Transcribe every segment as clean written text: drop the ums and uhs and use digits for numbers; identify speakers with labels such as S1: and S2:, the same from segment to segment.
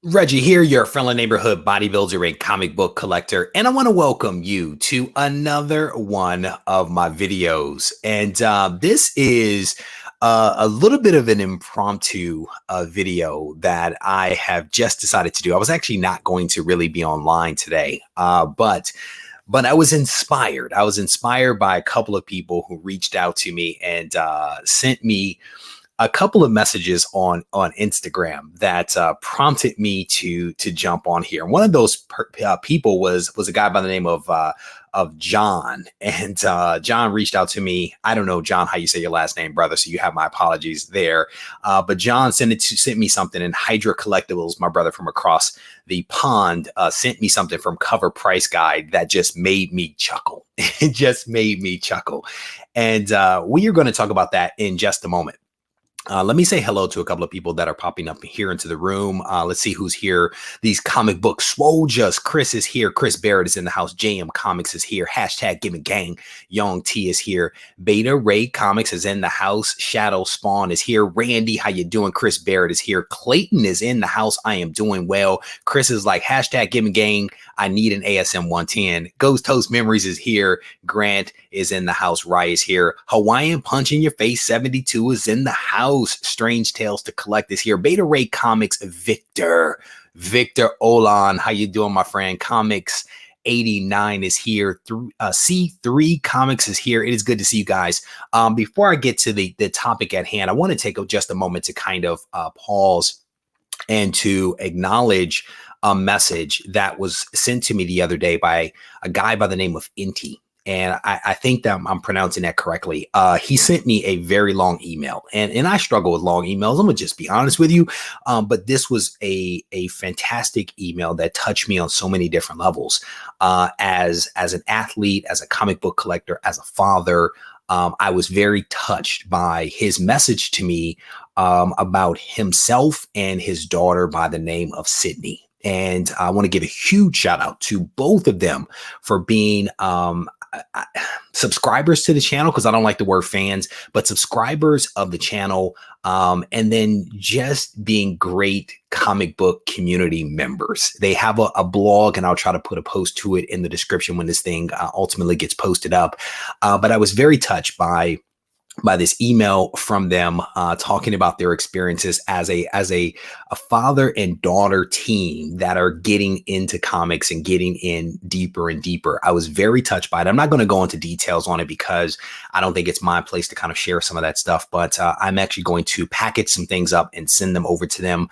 S1: Reggie here, your friendly neighborhood bodybuilder and comic book collector, and I want to welcome you to another one of my videos. And this is a little bit of an impromptu video that I have just decided to do. I was actually not going to really be online today, but I was inspired. I was inspired by a couple of people who reached out to me and sent me a couple of messages on Instagram that prompted me to jump on here. One of those people was a guy by the name of John, and John reached out to me. I don't know, John, how you say your last name, brother, so you have my apologies there. But John sent me something, and Hydra Collectibles, my brother from across the pond, sent me something from Cover Price Guide that just made me chuckle. It just made me chuckle, and we are going to talk about that in just a moment. Let me say hello to a couple of people that are popping up here into the room. Let's see who's here. These comic book swojas. Chris is here. Chris Barrett is in the house. JM Comics is here. Hashtag Gibbon Gang. Young T is here. Beta Ray Comics is in the house. Shadow Spawn is here. Randy, how you doing? Chris Barrett is here. Clayton is in the house. I am doing well. Chris is like, hashtag Gibbon Gang. I need an ASM 110. Ghost Toast Memories is here. Grant is in the house. Rye is here. Hawaiian Punch in Your Face 72 is in the house. Strange Tales to Collect is here. Beta Ray Comics, Victor Olan, how you doing, my friend? Comics 89 is here. C3 Comics is here. It is good to see you guys. Before I get to the topic at hand, I want to take just a moment to kind of pause and to acknowledge a message that was sent to me the other day by a guy by the name of Inti. And I think that I'm pronouncing that correctly. He sent me a very long email, and I struggle with long emails. I'm gonna just be honest with you. But this was a fantastic email that touched me on so many different levels. As an athlete, as a comic book collector, as a father, I was very touched by his message to me about himself and his daughter by the name of Sydney. And I want to give a huge shout out to both of them for being subscribers to the channel, because I don't like the word fans, but subscribers of the channel, and then just being great comic book community members. They have a blog, and I'll try to put a post to it in the description when this thing ultimately gets posted up. But I was very touched by this email from them, talking about their experiences as a father and daughter team that are getting into comics and getting in deeper and deeper. I was very touched by it. I'm not going to go into details on it because I don't think it's my place to kind of share some of that stuff, but I'm actually going to package some things up and send them over to them,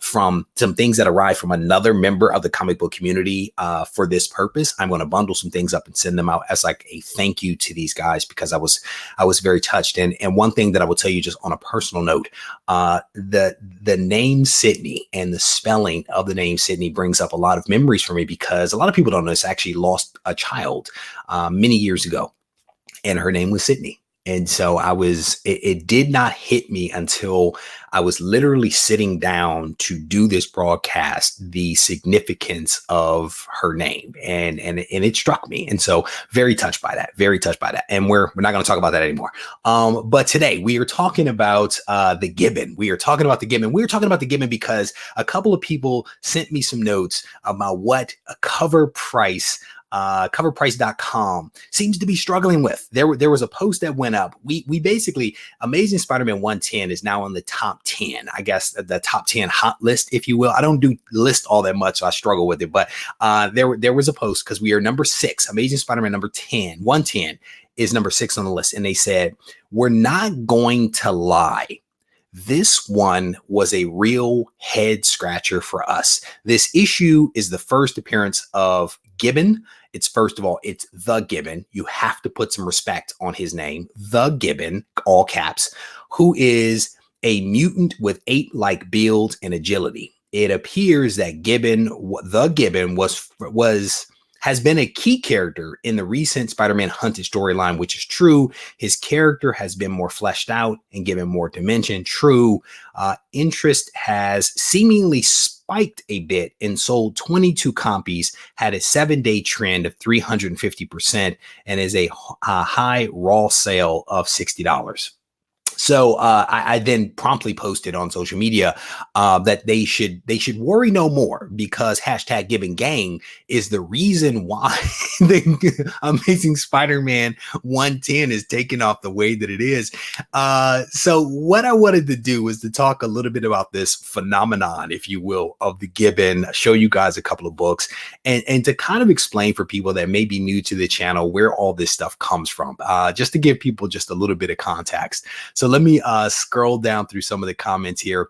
S1: from some things that arrived from another member of the comic book community for this purpose. I'm going to bundle some things up and send them out as like a thank you to these guys, because I was very touched. And one thing that I will tell you just on a personal note, the name Sydney and the spelling of the name Sydney brings up a lot of memories for me, because a lot of people don't know this. I actually lost a child many years ago, and her name was Sydney. And so it did not hit me until I was literally sitting down to do this broadcast, the significance of her name, and it struck me. And so very touched by that, very touched by that. And we're not going to talk about that anymore. But today we are talking about the GIBBON. We are talking about the GIBBON. We're talking about the GIBBON because a couple of people sent me some notes about what a cover price, coverprice.com seems to be struggling with. There was a post that went up. We basically, Amazing Spider-Man 110 is now on the top 10, I guess the top 10 hot list, if you will. I don't do list all that much, so I struggle with it. But there was a post, because we are number 6. Amazing Spider-Man number 10, 110 is number 6 on the list. And they said, we're not going to lie, this one was a real head scratcher for us. This issue is the first appearance of GIBBON. It's first of all, it's the GIBBON. You have to put some respect on his name. The GIBBON, all caps, who is a mutant with ape-like build and agility. It appears that the GIBBON has been a key character in the recent Spider-Man Hunted storyline, which is true. His character has been more fleshed out and given more dimension. True. Interest has seemingly spiked a bit and sold 22 copies, had a 7-day trend of 350%, and is a high raw sale of $60. So I then promptly posted on social media that they should worry no more, because hashtag Gibbon Gang is the reason why the Amazing Spider-Man 110 is taking off the way that it is. So what I wanted to do was to talk a little bit about this phenomenon, if you will, of the Gibbon, show you guys a couple of books, and to kind of explain for people that may be new to the channel where all this stuff comes from, just to give people just a little bit of context. So let me scroll down through some of the comments here.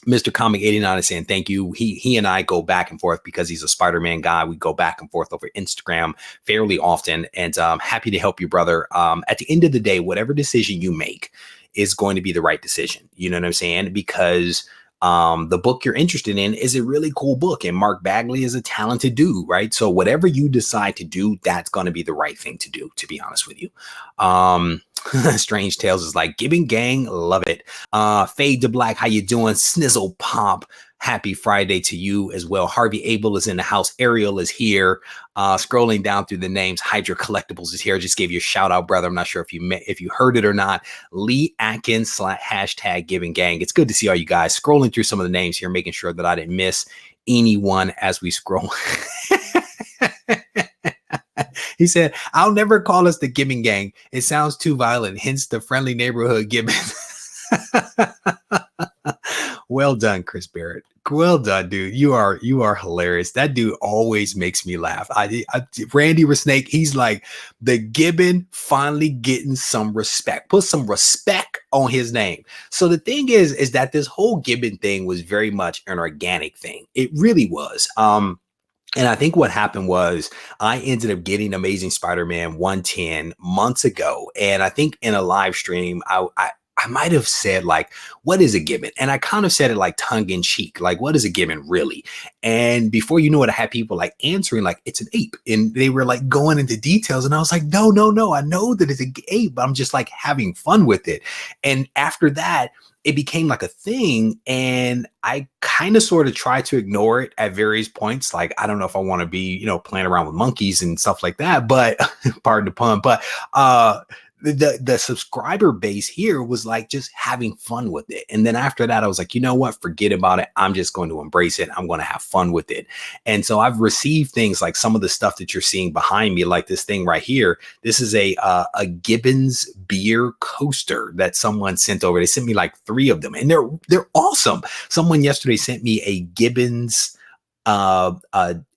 S1: Mr. Comic 89 is saying thank you. He and I go back and forth because he's a Spider-Man guy. We go back and forth over Instagram fairly often, and happy to help you, brother. At the end of the day, whatever decision you make is going to be the right decision. You know what I'm saying? Because the book you're interested in is a really cool book, and Mark Bagley is a talented dude, right? So whatever you decide to do, that's going to be the right thing to do, to be honest with you. Strange Tales is like, Gibbon Gang, love it. Fade to Black, how you doing? Snizzle Pop, happy Friday to you as well. Harvey Abel is in the house. Ariel is here. Scrolling down through the names, Hydra Collectibles is here. I just gave you a shout out, brother. I'm not sure if you heard it or not. Lee Atkins / hashtag Gibbon Gang. It's good to see all you guys. Scrolling through some of the names here, making sure that I didn't miss anyone as we scroll. He said, I'll never call us the Gibbon Gang. It sounds too violent, hence the friendly neighborhood Gibbon. Well done, Chris Barrett. Well done, dude. You are hilarious. That dude always makes me laugh. Randy Resnake, he's like, the Gibbon finally getting some respect. Put some respect on his name. So the thing is that this whole Gibbon thing was very much an organic thing. It really was. And I think what happened was I ended up getting Amazing Spider-Man 110 months ago. And I think in a live stream, I might have said, like, what is a Gibbon? And I kind of said it like tongue in cheek, like, what is a Gibbon really? And before you know it, I had people like answering like it's an ape. And they were like going into details. And I was like, no, I know that it's an ape, but I'm just like having fun with it. And after that, it became like a thing, and I kind of sort of tried to ignore it at various points. Like, I don't know if I want to be, playing around with monkeys and stuff like that, but pardon the pun, but the subscriber base here was like just having fun with it. And then after that, I was like, you know what? Forget about it. I'm just going to embrace it. I'm going to have fun with it. And so I've received things like some of the stuff that you're seeing behind me, like this thing right here. This is a Gibbons beer coaster that someone sent over. They sent me like 3 of them, and they're awesome. Someone yesterday sent me a Gibbons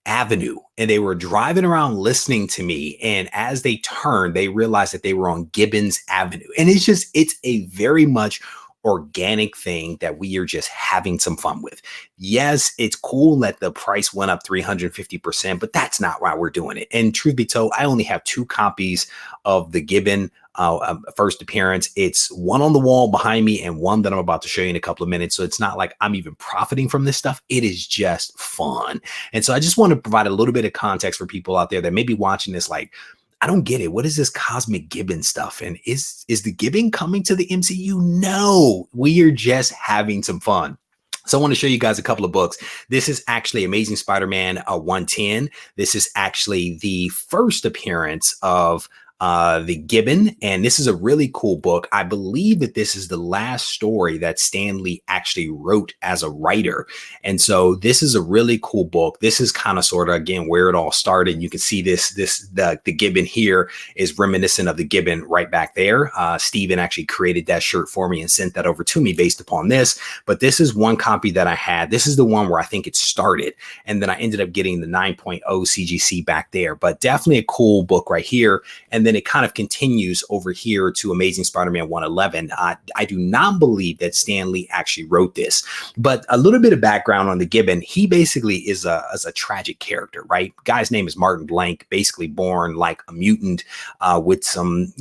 S1: Avenue, and they were driving around listening to me, and as they turned, they realized that they were on Gibbons Avenue. And it's a very much organic thing that we are just having some fun with. Yes, it's cool that the price went up 350%, but that's not why we're doing it. And truth be told, I only have 2 copies of the Gibbon first appearance. It's one on the wall behind me and one that I'm about to show you in a couple of minutes. So it's not like I'm even profiting from this stuff. It is just fun. And so I just want to provide a little bit of context for people out there that may be watching this like, I don't get it. What is this cosmic Gibbon stuff? And is the Gibbon coming to the MCU? No, we are just having some fun. So I want to show you guys a couple of books. This is actually Amazing Spider-Man 110. This is actually the first appearance of the Gibbon, and this is a really cool book. I believe that this is the last story that Stan Lee actually wrote as a writer, and so this is a really cool book. This is kind of sort of again where it all started. You can see the Gibbon here is reminiscent of the Gibbon right back there. Steven actually created that shirt for me and sent that over to me based upon this. But this is one copy that I had. This is the one where I think it started, and then I ended up getting the 9.0 CGC back there. But definitely a cool book right here. And then it kind of continues over here to Amazing Spider-Man 111. I do not believe that Stan Lee actually wrote this, but a little bit of background on the Gibbon. He basically is a tragic character, right? Guy's name is Martin Blank, basically born like a mutant with some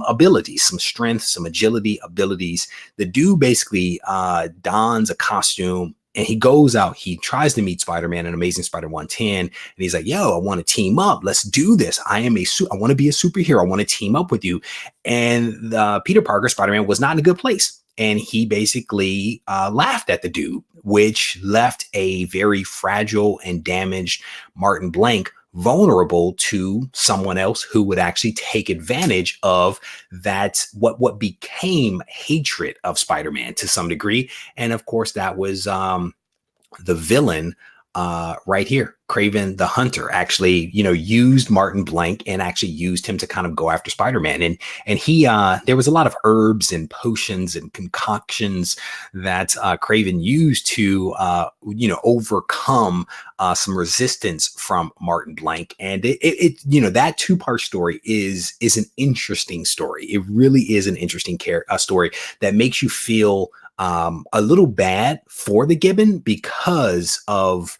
S1: abilities, some strength, some agility abilities. The dude basically dons a costume, and he goes out, he tries to meet Spider-Man in Amazing Spider 110. And he's like, yo, I want to team up. Let's do this. I want to be a superhero. I want to team up with you. And Peter Parker, Spider-Man, was not in a good place. And he basically laughed at the dude, which left a very fragile and damaged Martin Blank vulnerable to someone else who would actually take advantage of that, what became hatred of Spider-Man to some degree. And of course, that was the villain right here. Kraven the Hunter actually, used Martin Blank and actually used him to kind of go after Spider-Man. And he there was a lot of herbs and potions and concoctions that Kraven used to overcome some resistance from Martin Blank. And that two-part story is an interesting story. It really is an interesting story that makes you feel a little bad for the Gibbon because of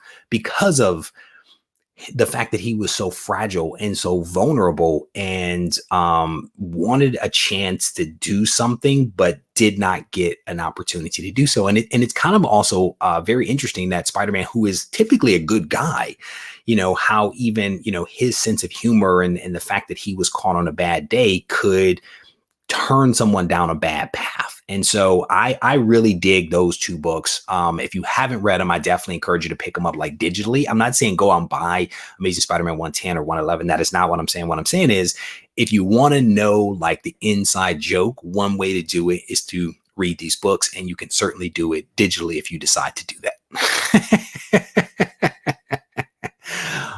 S1: the fact that he was so fragile and so vulnerable and wanted a chance to do something, but did not get an opportunity to do so. And it's kind of also very interesting that Spider-Man, who is typically a good guy, how even, his sense of humor and the fact that he was caught on a bad day could turn someone down a bad path. And so I really dig those two books. If you haven't read them, I definitely encourage you to pick them up like digitally. I'm not saying go out and buy Amazing Spider-Man 110 or 111. That is not what I'm saying. What I'm saying is, if you want to know like the inside joke, one way to do it is to read these books, and you can certainly do it digitally if you decide to do that.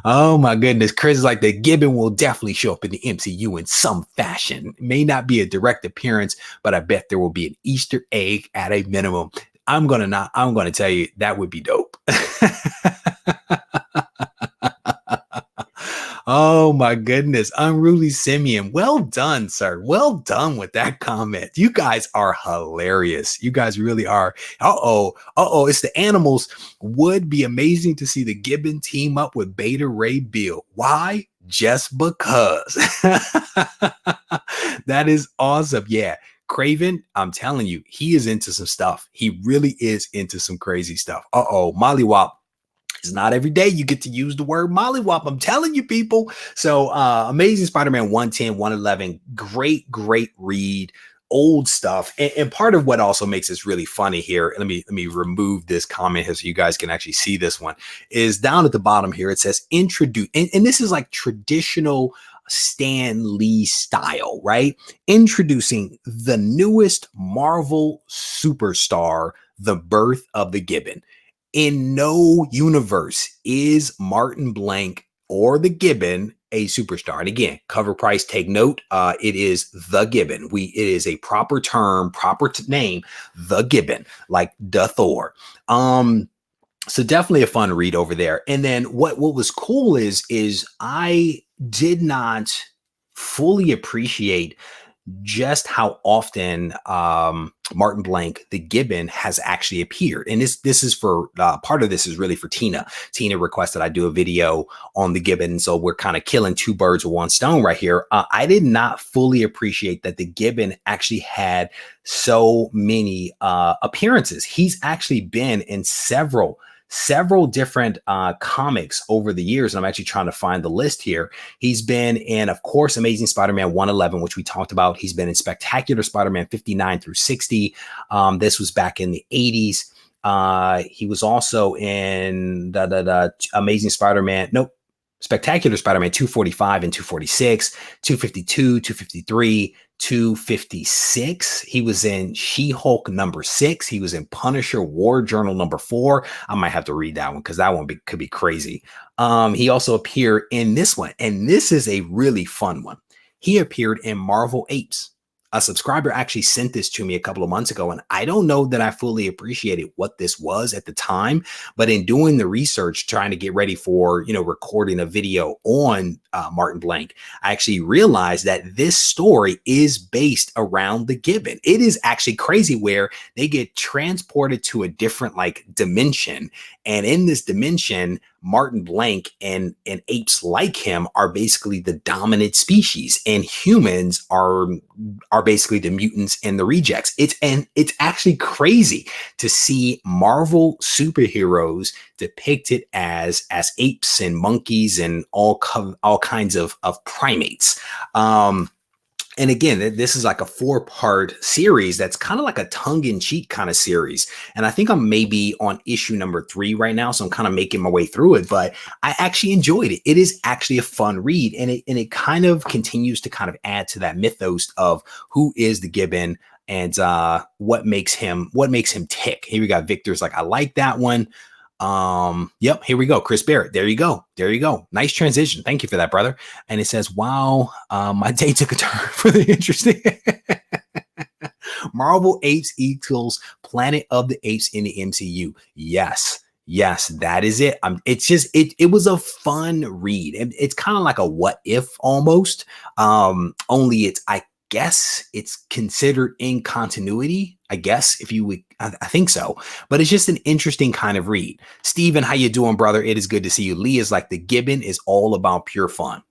S1: Oh my goodness. Chris is like, the Gibbon will definitely show up in the MCU in some fashion. It may not be a direct appearance, but I bet there will be an Easter egg at a minimum. I'm going to tell you that would be dope. Oh my goodness. Unruly Simeon. Well done, sir. Well done with that comment. You guys are hilarious. You guys really are. It's the animals. Would be amazing to see the Gibbon team up with Beta Ray Bill. Why? Just because. That is awesome. Yeah. Kraven, I'm telling you, he is into some stuff. He really is into some crazy stuff. Mollywop. It's not every day you get to use the word mollywop. I'm telling you, people. So Amazing Spider-Man 110, 111, great read, old stuff. And part of what also makes this really funny here, let me remove this comment here so you guys can actually see this one, is down at the bottom here. It says introduce, and this is like traditional Stan Lee style, right? Introducing the newest Marvel superstar, the birth of the Gibbon. In no universe is Martin Blank or the Gibbon a superstar. And again, cover price, take note. It is the Gibbon. It is a proper term, name, the Gibbon, like the Thor. So definitely a fun read over there. And then what was cool is I did not fully appreciate just how often Martin Blank, the Gibbon, has actually appeared. And this is for part of this is really for Tina. Tina requested I do a video on the Gibbon. So we're kind of killing two birds with one stone right here. I did not fully appreciate that the Gibbon actually had so many appearances. He's actually been in several different comics over the years. And I'm actually trying to find the list here. He's been in, of course, Amazing Spider-Man 111, which we talked about. He's been in Spectacular Spider-Man 59 through 60. This was back in the 80s. He was also in the Amazing Spider-Man. Nope. Spectacular Spider-Man 245 and 246, 252, 253, 256. He was in She-Hulk number 6. He was in Punisher War Journal number 4. I might have to read that one because that one could be crazy. He also appeared in this one, and this is a really fun one. He appeared in Marvel Apes. A subscriber actually sent this to me a couple of months ago, and I don't know that I fully appreciated what this was at the time, but in doing the research, trying to get ready for, recording a video on Martin Blank, I actually realized that this story is based around the Gibbon. It is actually crazy where they get transported to a different dimension. And in this dimension, Martin Blank and apes like him are basically the dominant species, and humans are basically the mutants and the rejects. It's actually crazy to see Marvel superheroes depicted as apes and monkeys and all kinds of primates. And again, this is like a 4-part series that's kind of like a tongue-in-cheek kind of series. And I think I'm maybe on issue number 3 right now, so I'm kind of making my way through it. But I actually enjoyed it. It is actually a fun read, and it kind of continues to kind of add to that mythos of who is the Gibbon and what makes him tick. Here we got Victor's like, I like that one. Yep, here we go. Chris Barrett. There you go. There you go. Nice transition. Thank you for that, brother. And it says, wow, my day took a turn for the interesting. Marvel Apes equals Planet of the Apes in the MCU. Yes. Yes, that is it. It's just it was a fun read. It's kind of like a what if almost. Only it's I guess it's considered in continuity. I guess if you would, I think so. But it's just an interesting kind of read. Steven, how you doing, brother? It is good to see you. Lee is like the Gibbon is all about pure fun.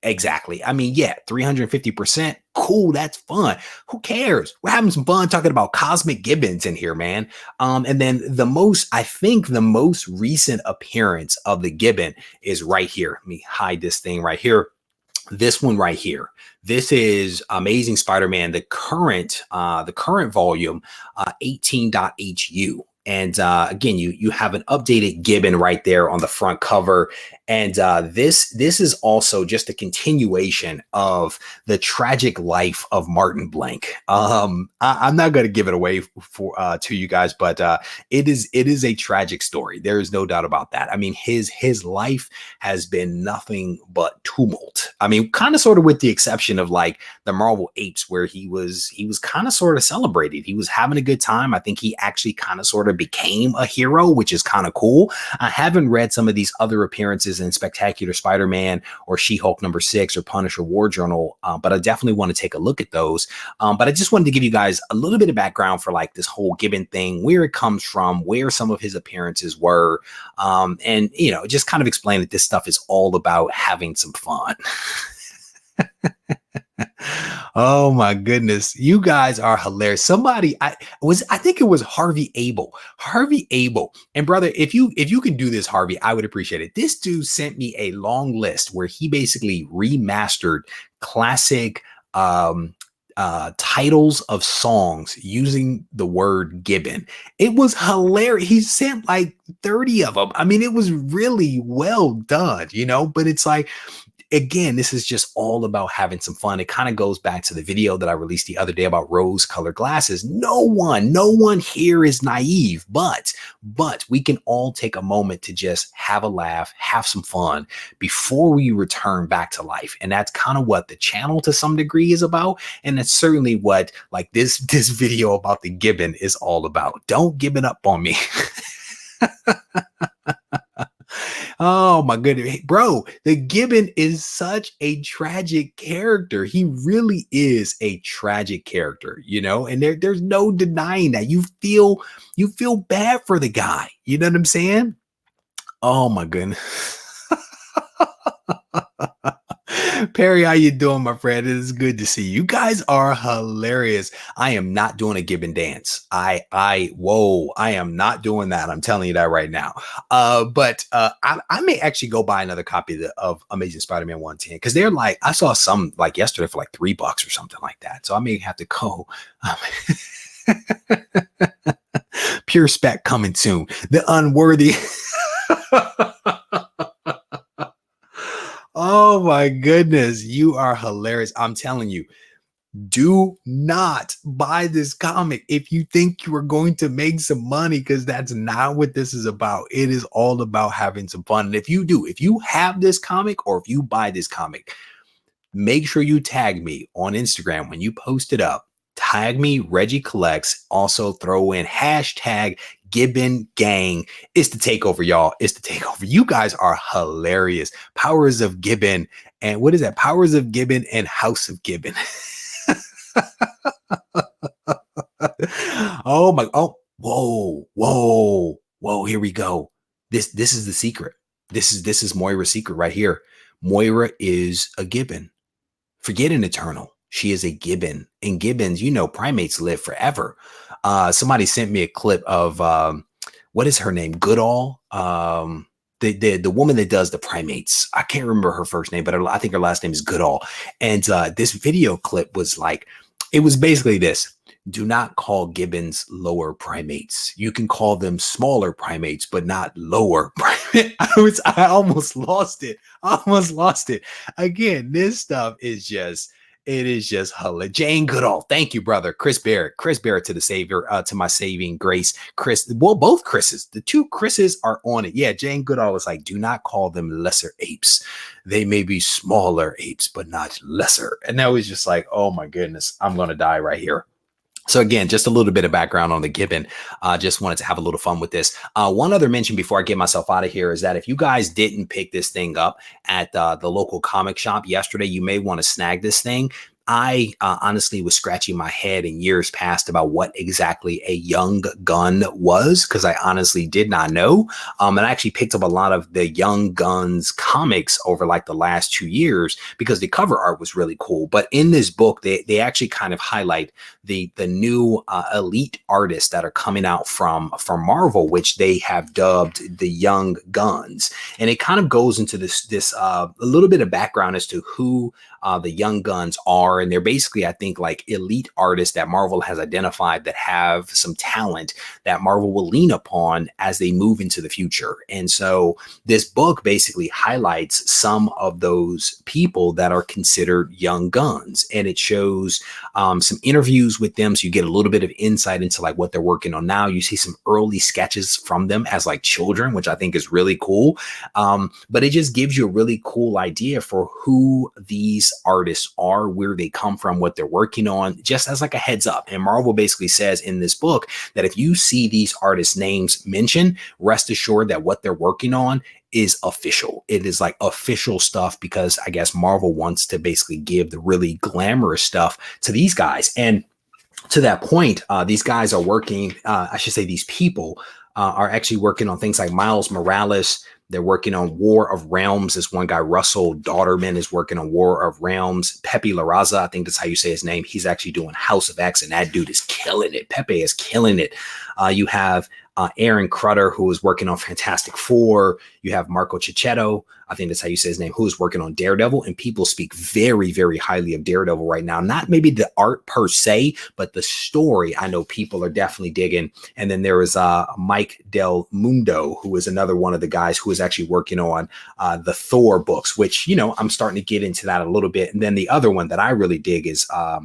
S1: Exactly. I mean, yeah, 350%. Cool. That's fun. Who cares? We're having some fun talking about cosmic gibbons in here, man. And then I think the most recent appearance of the gibbon is right here. Let me hide this thing right here. This one right here. This is Amazing Spider-Man, the current volume, 18.HU. And again, you have an updated Gibbon right there on the front cover. And this is also just a continuation of the tragic life of Martin Blank. I'm not going to give it away to you guys, but it is a tragic story. There is no doubt about that. I mean, his life has been nothing but tumult. I mean, kind of sort of with the exception of like the Marvel Apes, where he was kind of sort of celebrated. He was having a good time. I think he actually kind of sort of became a hero, which is kind of cool. I haven't read some of these other appearances in Spectacular Spider-Man or She-Hulk #6 or Punisher War Journal, but I definitely want to take a look at those. But I just wanted to give you guys a little bit of background for like this whole Gibbon thing, where it comes from, where some of his appearances were, and just kind of explain that this stuff is all about having some fun. Oh my goodness, you guys are hilarious. Somebody, I think it was Harvey Abel. And brother, if you can do this, Harvey, I would appreciate it. This dude sent me a long list where he basically remastered classic titles of songs using the word Gibbon. It was hilarious. He sent like 30 of them. I mean, it was really well done, but it's like, again, this is just all about having some fun. It kind of goes back to the video that I released the other day about rose-colored glasses. No one here is naive, but we can all take a moment to just have a laugh, have some fun before we return back to life. And that's kind of what the channel to some degree is about. And that's certainly what like this video about the Gibbon is all about. Don't give it up on me. Oh my goodness, hey, bro, the Gibbon is such a tragic character. He really is a tragic character, and there's no denying that. You feel bad for the guy. You know what I'm saying? Oh my goodness. Perry, how you doing, my friend? It is good to see you. You guys are hilarious. I am not doing a Gibbon dance. I am not doing that. I'm telling you that right now. But I may actually go buy another copy of Amazing Spider-Man 110 because they're like, I saw some like yesterday for like $3 or something like that. So I may have to go. Pure spec coming soon. The unworthy. Oh my goodness, you are hilarious. I'm telling you, do not buy this comic if you think you are going to make some money, because that's not what this is about. It is all about having some fun. And if you have this comic or if you buy this comic, make sure you tag me on Instagram when you post it up. Tag me, RegieCollects. Also throw in hashtag Gibbon Gang. It's the takeover, y'all. It's the takeover. You guys are hilarious. Powers of Gibbon. And what is that? Powers of Gibbon and House of Gibbon. Oh my, whoa, here we go. This is the secret. This is Moira's secret right here. Moira is a Gibbon. Forget an Eternal. She is a Gibbon. And Gibbons, primates live forever. Somebody sent me a clip of what is her name? Goodall. the woman that does the primates. I can't remember her first name, but I think her last name is Goodall. And this video clip was like, it was basically this: do not call gibbons lower primates. You can call them smaller primates, but not lower primate. I almost lost it. I almost lost it. Again, this stuff is just, it is just hilarious. Jane Goodall, thank you, brother. Chris Barrett to the savior, to my saving grace. Chris, well, both Chris's, the two Chris's are on it. Yeah, Jane Goodall was like, do not call them lesser apes. They may be smaller apes, but not lesser. And that was just like, oh my goodness, I'm gonna die right here. So again, just a little bit of background on the gibbon. Just wanted to have a little fun with this. One other mention before I get myself out of here is that if you guys didn't pick this thing up at the local comic shop yesterday, you may want to snag this thing. I honestly was scratching my head in years past about what exactly a young gun was, because I honestly did not know. And I actually picked up a lot of the Young Guns comics over like the last 2 years because the cover art was really cool. But in this book, they actually kind of highlight the new elite artists that are coming out from Marvel, which they have dubbed the Young Guns. And it kind of goes into this a little bit of background as to who the Young Guns are. And they're basically, I think, like elite artists that Marvel has identified that have some talent that Marvel will lean upon as they move into the future. And so this book basically highlights some of those people that are considered Young Guns. And it shows some interviews with them. So you get a little bit of insight into like what they're working on now. You see some early sketches from them as like children, which I think is really cool. But it just gives you a really cool idea for who these artists are, where they come from, what they're working on, just as like a heads up. And Marvel basically says in this book that if you see these artists' names mentioned, rest assured that what they're working on is official. It is like official stuff, because I guess Marvel wants to basically give the really glamorous stuff to these guys. And to that point, these guys are working, I should say these people are actually working on things like Miles Morales. They're working on War of Realms. This one guy, Russell Dauterman, is working on War of Realms. Pepe Larraza, I think that's how you say his name. He's actually doing House of X, and that dude is killing it. Pepe is killing it. You have Aaron Crutter, who is working on Fantastic Four. You have Marco Cicchetto, I think that's how you say his name, who is working on Daredevil. And people speak very, very highly of Daredevil right now. Not maybe the art per se, but the story, I know people are definitely digging. And then there is Mike Del Mundo, who is another one of the guys who is actually working on the Thor books, which, you know, I'm starting to get into that a little bit. And then the other one that I really dig is, I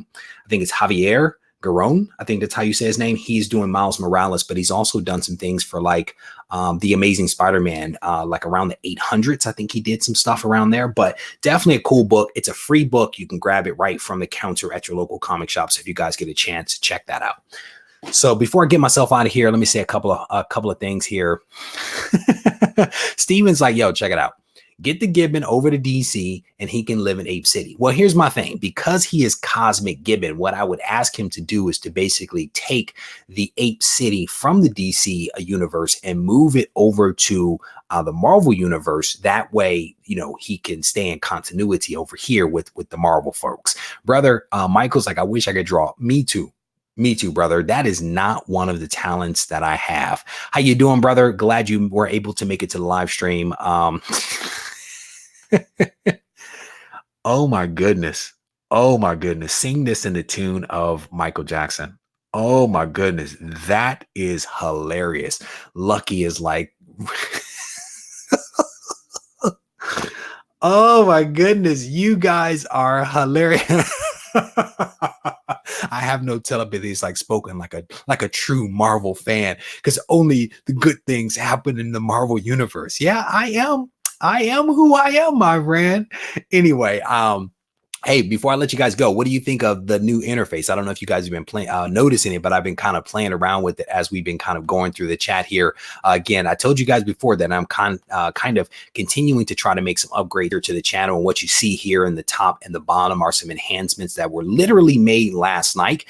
S1: think it's Javier Garron, I think that's how you say his name. He's doing Miles Morales, but he's also done some things for like the Amazing Spider-Man, like around the 800s. I think he did some stuff around there, but definitely a cool book. It's a free book. You can grab it right from the counter at your local comic shops. If you guys get a chance, check that out. So before I get myself out of here, let me say a couple of things here. Steven's like, yo, check it out. Get the Gibbon over to DC and he can live in Ape City. Well, here's my thing. Because he is Cosmic Gibbon, what I would ask him to do is to basically take the Ape City from the DC universe and move it over to the Marvel universe. That way, you know, he can stay in continuity over here with the Marvel folks. Brother, Michael's like, I wish I could draw. Me too. Me too, brother. That is not one of the talents that I have. How you doing, brother? Glad you were able to make it to the live stream. Oh my goodness. Oh my goodness. Sing this in the tune of Michael Jackson. Oh my goodness. That is hilarious. Lucky is like, oh my goodness. You guys are hilarious. I have no telepathy. It's like spoken like a true Marvel fan, because only the good things happen in the Marvel universe. Yeah, I am who I am, my friend. Anyway, hey, before I let you guys go, what do you think of the new interface? I don't know if you guys have been noticing it, but I've been kind of playing around with it as we've been kind of going through the chat here. Again, I told you guys before that I'm kind of continuing to try to make some upgrades here to the channel. And what you see here in the top and the bottom are some enhancements that were literally made last night.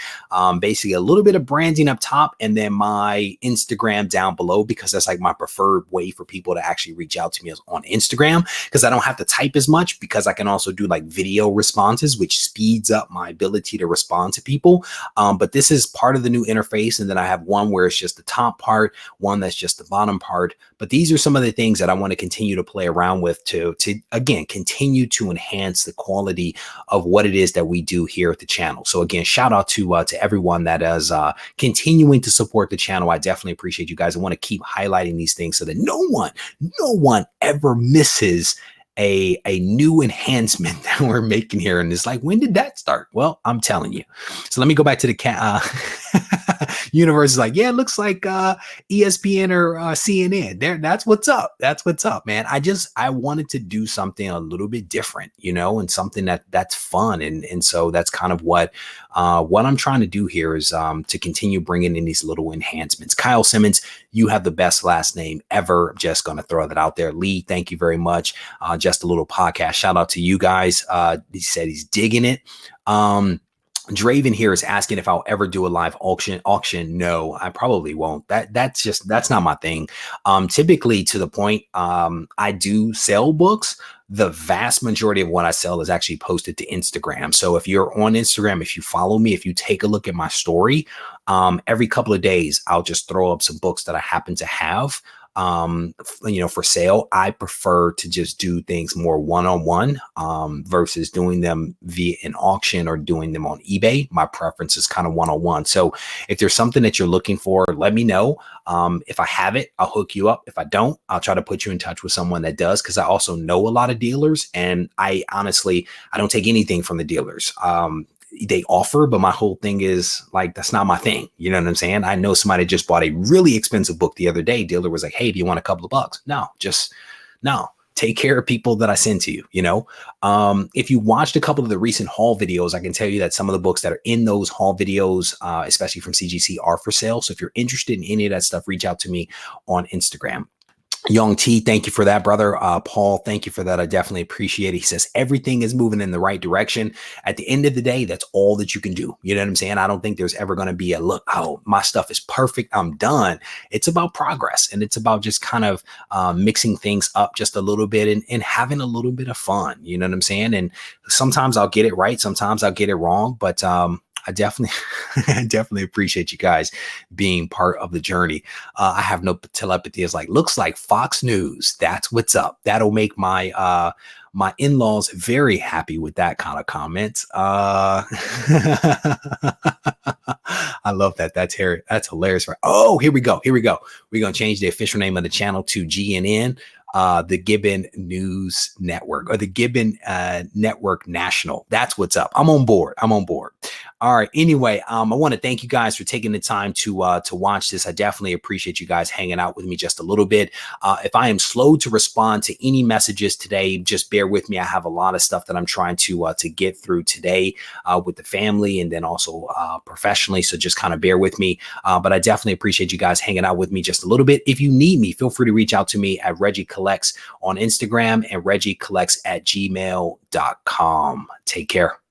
S1: Basically a little bit of branding up top and then my Instagram down below, because that's like my preferred way for people to actually reach out to me on Instagram, because I don't have to type as much, because I can also do like video response responses, which speeds up my ability to respond to people. But this is part of the new interface. And then I have one where it's just the top part, one that's just the bottom part. But these are some of the things that I want to continue to play around with to again, continue to enhance the quality of what it is that we do here at the channel. So again, shout out to everyone that is continuing to support the channel. I definitely appreciate you guys. I want to keep highlighting these things so that no one ever misses a new enhancement that we're making here. And it's like, when did that start? Well, I'm telling you. So let me go back to the universe is like, yeah, it looks like ESPN or CNN. There, that's what's up. That's what's up, man. I wanted to do something a little bit different, and something that's fun. And so that's kind of what I'm trying to do here is to continue bringing in these little enhancements. Kyle Simmons, you have the best last name ever. I'm just going to throw that out there. Lee, thank you very much. Just a little podcast. Shout out to you guys. He said he's digging it. Draven here is asking if I'll ever do a live auction. No, I probably won't. That's not my thing. Typically, to the point, I do sell books. The vast majority of what I sell is actually posted to Instagram. So if you're on Instagram, if you follow me, if you take a look at my story, every couple of days, I'll just throw up some books that I happen to have for sale. I prefer to just do things more one-on-one versus doing them via an auction or doing them on eBay. My preference is kind of one-on-one. So if there's something that you're looking for, let me know. If I have it, I'll hook you up. If I don't, I'll try to put you in touch with someone that does, because I also know a lot of dealers, and I don't take anything from the dealers. They offer, but my whole thing is like, that's not my thing. You know what I'm saying? I know somebody just bought a really expensive book the other day. Dealer was like, hey, do you want a couple of bucks? No. Take care of people that I send to you. If you watched a couple of the recent haul videos, I can tell you that some of the books that are in those haul videos, especially from CGC, are for sale. So if you're interested in any of that stuff, reach out to me on Instagram. Young T, thank you for that, brother. Paul, thank you for that. I definitely appreciate it. He says everything is moving in the right direction. At the end of the day, that's all that you can do. You know what I'm saying? I don't think there's ever going to be a look, oh, my stuff is perfect, I'm done. It's about progress, and it's about just kind of mixing things up just a little bit and having a little bit of fun. You know what I'm saying? And sometimes I'll get it right, sometimes I'll get it wrong, but I definitely appreciate you guys being part of the journey. I have no telepathy. It's like, looks like Fox News. That's what's up. That'll make my my in-laws very happy with that kind of comment. I love that. That's hilarious. Oh, here we go. We're going to change the official name of the channel to GNN. The GIBBON News Network, or the GIBBON Network National. That's what's up. I'm on board. All right. Anyway, I want to thank you guys for taking the time to watch this. I definitely appreciate you guys hanging out with me just a little bit. If I am slow to respond to any messages today, just bear with me. I have a lot of stuff that I'm trying to get through today with the family, and then also professionally. So just kind of bear with me. But I definitely appreciate you guys hanging out with me just a little bit. If you need me, feel free to reach out to me at RegieCollects on Instagram and RegieCollects@gmail.com. Take care.